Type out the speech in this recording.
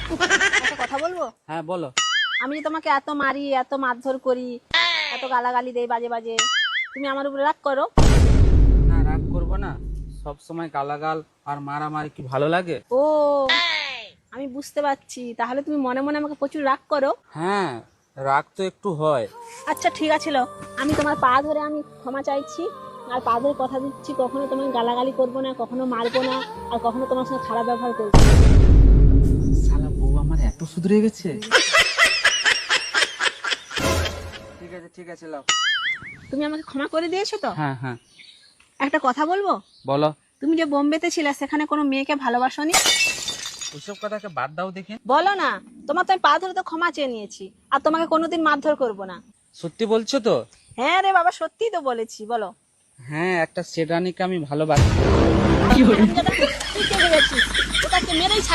একটা কথা বলবো? হ্যাঁ বলো। আমি যে তোমাকে এত মারি, এত মারধর করি, এত গালাগালি দেই বাজে বাজে, তুমি আমার উপরে রাগ করো? না রাগ করবো না, সব সময় গালাগাল আর মারামারি কি ভালো লাগে? ও, আমি বুঝতে পারছি, তাহলে তুমি মনে মনে আমাকে প্রচুর রাগ করো। হ্যাঁ, রাগ তো একটু হয়। আচ্ছা ঠিক আছে, লো, আমি তোমার পা ধরে আমি ক্ষমা চাইছি, আর পা ধরে কথা দিচ্ছি কখনো তোমাকে গালাগালি করবো না, কখনো মারবো না, আর কখনো তোমার সঙ্গে খারাপ ব্যবহার করবো না। শালা বউ আমার এত সুধরে গেছে। ঠিক আছে ঠিক আছে, লাও। তুমি আমাকে ক্ষমা করে দিয়েছো তো? হ্যাঁ হ্যাঁ একটা কথা বলবো? বলো। তুমি যে বোম্বেতে ছিলে, সেখানে কোনো মেয়েকে ভালোবাসোনি? ওইসব কথাকে বাদ দাও দেখি। বলো না, তোমার তো আমি পা ধরে তো ক্ষমা চেয়ে নিয়েছি, আর তোমাকে কোনোদিন মারধর করবো না। সত্যি বলছো তো? হ্যাঁ রে বাবা, সত্যিই তো বলেছি, বলো। হ্যাঁ, একটা শেরানিকে আমি ভালোবাসি। তুই কে ভেবেছিস? ওটাকে মেরেই ছাড়বো।